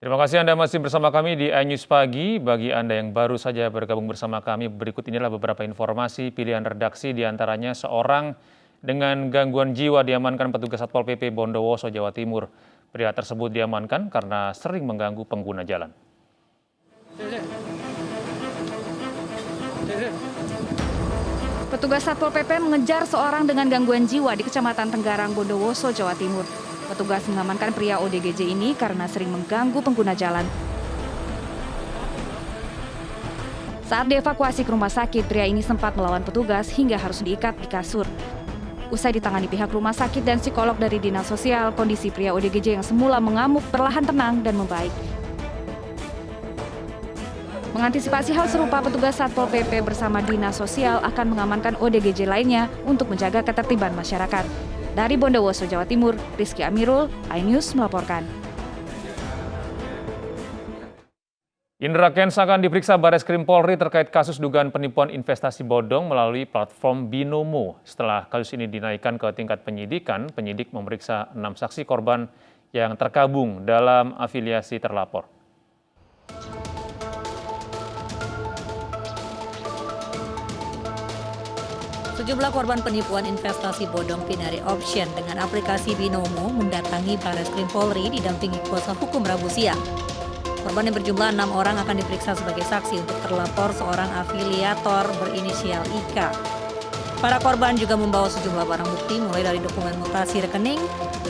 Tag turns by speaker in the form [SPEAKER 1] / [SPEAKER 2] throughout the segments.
[SPEAKER 1] Terima kasih Anda masih bersama kami di iNews Pagi. Bagi Anda yang baru saja bergabung bersama kami, berikut inilah beberapa informasi pilihan redaksi, diantaranya seorang dengan gangguan jiwa diamankan petugas Satpol PP Bondowoso, Jawa Timur. Pria tersebut diamankan karena sering mengganggu pengguna jalan.
[SPEAKER 2] Petugas Satpol PP mengejar seorang dengan gangguan jiwa di Kecamatan Tenggarang, Bondowoso, Jawa Timur. Petugas mengamankan pria ODGJ ini karena sering mengganggu pengguna jalan. Saat dievakuasi ke rumah sakit, pria ini sempat melawan petugas hingga harus diikat di kasur. Usai ditangani pihak rumah sakit dan psikolog dari Dinas Sosial, kondisi pria ODGJ yang semula mengamuk perlahan tenang dan membaik. Mengantisipasi hal serupa, petugas Satpol PP bersama Dinas Sosial akan mengamankan ODGJ lainnya untuk menjaga ketertiban masyarakat. Dari Bondowoso, Jawa Timur, Rizky Amirul, iNews melaporkan.
[SPEAKER 1] Indra Kents akan diperiksa Bareskrim Polri terkait kasus dugaan penipuan investasi bodong melalui platform Binomo. Setelah kasus ini dinaikkan ke tingkat penyidikan, penyidik memeriksa 6 saksi korban yang tergabung dalam afiliasi terlapor.
[SPEAKER 3] Sejumlah korban penipuan investasi bodong binary option dengan aplikasi Binomo mendatangi Bareskrim Polri didampingi kuasa hukum Rabu siang. Korban yang berjumlah 6 orang akan diperiksa sebagai saksi untuk terlapor seorang afiliator berinisial IK. Para korban juga membawa sejumlah barang bukti mulai dari dokumen mutasi rekening,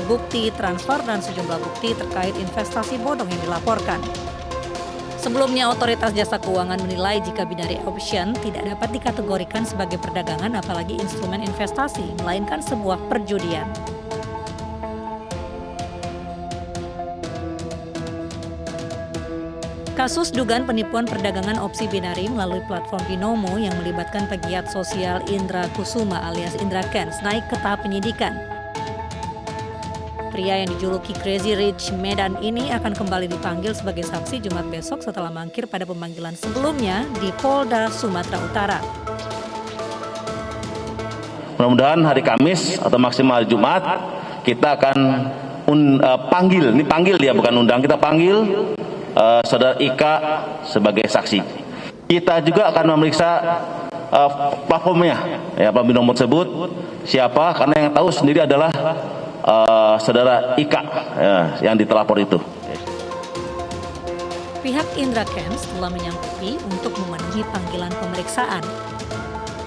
[SPEAKER 3] bukti transfer, dan sejumlah bukti terkait investasi bodong yang dilaporkan. Sebelumnya, Otoritas Jasa Keuangan menilai jika binary option tidak dapat dikategorikan sebagai perdagangan apalagi instrumen investasi, melainkan sebuah perjudian. Kasus dugaan penipuan perdagangan opsi binary melalui platform Binomo yang melibatkan pegiat sosial Indra Kusuma alias Indra Kents naik ke tahap penyidikan. Pria yang dijuluki Crazy Rich Medan ini akan kembali dipanggil sebagai saksi Jumat besok setelah mangkir pada pemanggilan sebelumnya di Polda Sumatera Utara.
[SPEAKER 4] Mudah-mudahan hari Kamis atau maksimal Jumat kita akan panggil dia bukan undang, kita panggil Saudara Ika sebagai saksi. Kita juga akan memeriksa platformnya, platform Binomo tersebut siapa, karena yang tahu sendiri adalah Saudara Ika yang ditelapor itu.
[SPEAKER 3] Pihak Indra Kents telah menyanggupi untuk memenuhi panggilan pemeriksaan.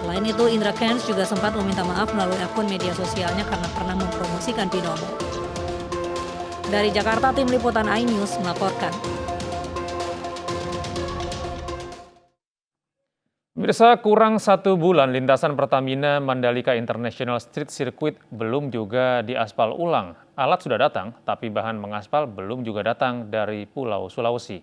[SPEAKER 3] Selain itu, Indra Kents juga sempat meminta maaf melalui akun media sosialnya karena pernah mempromosikan Binomo. Dari Jakarta, tim liputan iNews melaporkan.
[SPEAKER 1] Pemirsa, kurang 1 bulan lintasan Pertamina Mandalika International Street Circuit belum juga diaspal ulang. Alat sudah datang, tapi bahan mengaspal belum juga datang dari Pulau Sulawesi.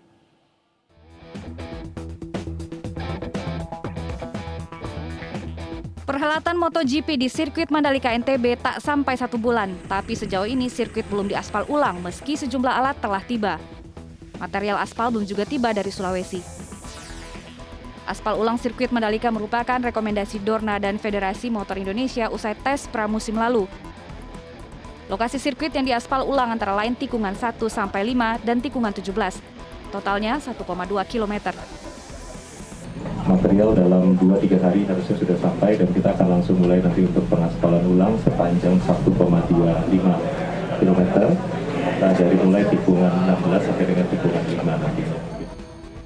[SPEAKER 2] Perhelatan MotoGP di sirkuit Mandalika NTB tak sampai 1 bulan, tapi sejauh ini sirkuit belum diaspal ulang meski sejumlah alat telah tiba. Material aspal belum juga tiba dari Sulawesi. Aspal ulang sirkuit Mandalika merupakan rekomendasi Dorna dan Federasi Motor Indonesia usai tes pramusim lalu. Lokasi sirkuit yang diaspal ulang antara lain tikungan 1-5 dan tikungan 17. Totalnya 1,2 km.
[SPEAKER 5] Material dalam 2-3 hari harusnya sudah sampai dan kita akan langsung mulai nanti untuk pengaspalan ulang sepanjang 1,25 km dari mulai tikungan 16 sampai dengan tikungan 5 nanti.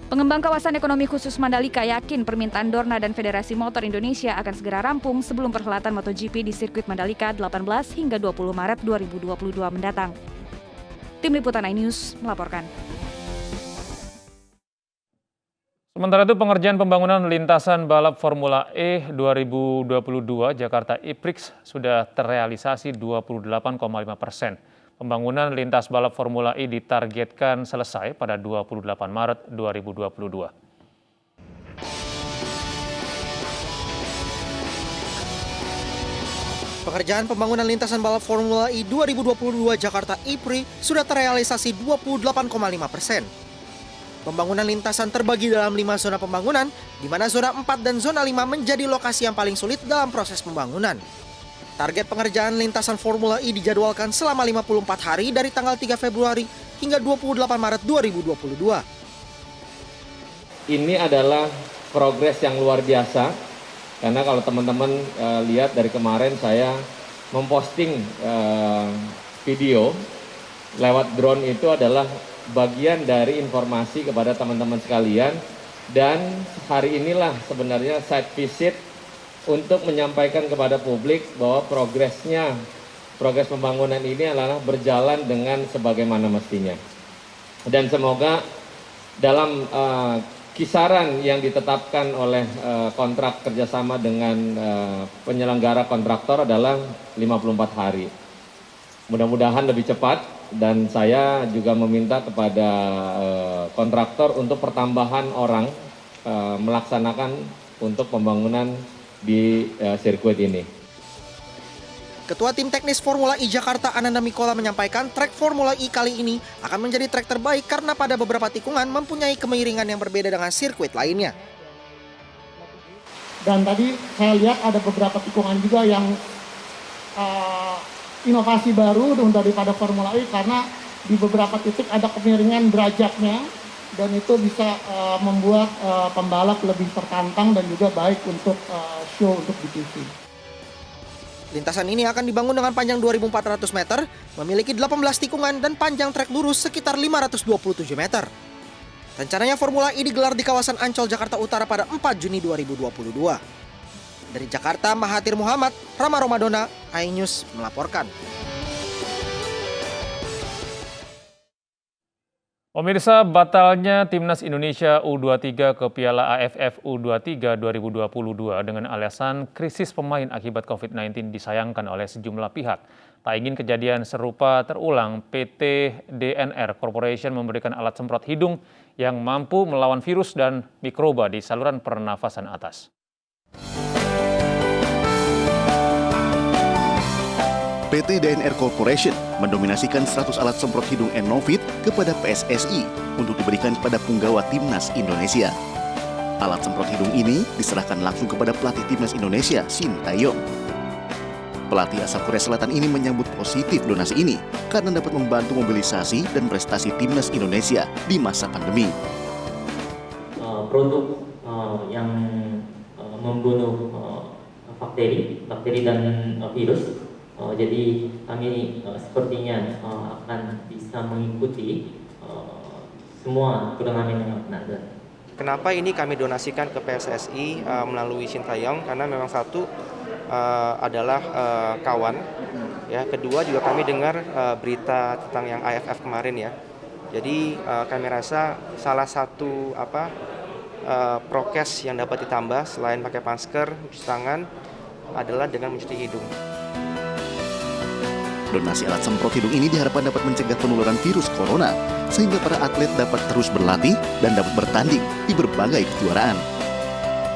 [SPEAKER 2] Pengembang kawasan ekonomi khusus Mandalika yakin permintaan Dorna dan Federasi Motor Indonesia akan segera rampung sebelum perhelatan MotoGP di sirkuit Mandalika 18 hingga 20 Maret 2022 mendatang. Tim Liputan iNews melaporkan.
[SPEAKER 1] Sementara itu, pengerjaan pembangunan lintasan balap Formula E 2022 Jakarta E-Prix sudah terrealisasi 28,5%. Pembangunan lintas balap Formula E ditargetkan selesai pada 28 Maret 2022.
[SPEAKER 6] Pekerjaan pembangunan lintasan balap Formula E 2022 Jakarta E-Prix sudah terrealisasi 28,5%. Pembangunan lintasan terbagi dalam 5 zona pembangunan, di mana zona 4 dan zona 5 menjadi lokasi yang paling sulit dalam proses pembangunan. Target pengerjaan lintasan Formula E dijadwalkan selama 54 hari dari tanggal 3 Februari hingga 28 Maret 2022.
[SPEAKER 7] Ini adalah progres yang luar biasa, karena kalau teman-teman lihat dari kemarin saya memposting video lewat drone itu adalah bagian dari informasi kepada teman-teman sekalian, dan hari inilah sebenarnya site visit untuk menyampaikan kepada publik bahwa progres pembangunan ini adalah berjalan dengan sebagaimana mestinya. Dan semoga dalam kisaran yang ditetapkan oleh kontrak kerjasama dengan penyelenggara kontraktor adalah 54 hari. Mudah-mudahan lebih cepat, dan saya juga meminta kepada kontraktor untuk pertambahan orang melaksanakan untuk pembangunan di sirkuit ini.
[SPEAKER 6] Ketua Tim Teknis Formula E Jakarta Ananda Mikola menyampaikan trek Formula E kali ini akan menjadi trek terbaik karena pada beberapa tikungan mempunyai kemiringan yang berbeda dengan sirkuit lainnya.
[SPEAKER 8] Dan tadi saya lihat ada beberapa tikungan juga yang inovasi baru daripada Formula E, karena di beberapa titik ada kemiringan derajatnya, dan itu bisa membuat pembalap lebih tertantang dan juga baik untuk show untuk di TV.
[SPEAKER 6] Lintasan ini akan dibangun dengan panjang 2.400 meter, memiliki 18 tikungan dan panjang trek lurus sekitar 527 meter. Rencananya Formula E digelar di kawasan Ancol, Jakarta Utara pada 4 Juni 2022. Dari Jakarta, Mahathir Muhammad, Rama Romadona, iNews melaporkan.
[SPEAKER 1] Pemirsa, batalnya Timnas Indonesia U23 ke Piala AFF U23 2022 dengan alasan krisis pemain akibat COVID-19 disayangkan oleh sejumlah pihak. Tak ingin kejadian serupa terulang, PT DNR Corporation memberikan alat semprot hidung yang mampu melawan virus dan mikroba di saluran pernafasan atas.
[SPEAKER 9] PT DNR Corporation mendominasikan 100 alat semprot hidung N-Novit kepada PSSI untuk diberikan kepada punggawa Timnas Indonesia. Alat semprot hidung ini diserahkan langsung kepada pelatih Timnas Indonesia, Shin Tae-yong. Pelatih asal Korea Selatan ini menyambut positif donasi ini karena dapat membantu mobilisasi dan prestasi Timnas Indonesia di masa pandemi.
[SPEAKER 10] Produk yang membunuh bakteri dan virus. Jadi kami sepertinya akan bisa mengikuti semua turnamen yang akan ada.
[SPEAKER 11] Kenapa ini kami donasikan ke PSSI melalui Shin Tae-yong? Karena memang satu adalah kawan, ya. Kedua juga kami dengar berita tentang yang AFF kemarin, ya. Jadi kami rasa salah satu prokes yang dapat ditambah selain pakai masker, mencuci tangan adalah dengan mencuci hidung.
[SPEAKER 9] Donasi alat semprot hidung ini diharapkan dapat mencegah penularan virus corona, sehingga para atlet dapat terus berlatih dan dapat bertanding di berbagai kejuaraan.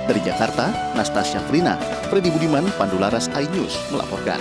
[SPEAKER 9] Dari Jakarta, Nastasia Frina, Freddy Budiman, Pandu Laras, iNews melaporkan.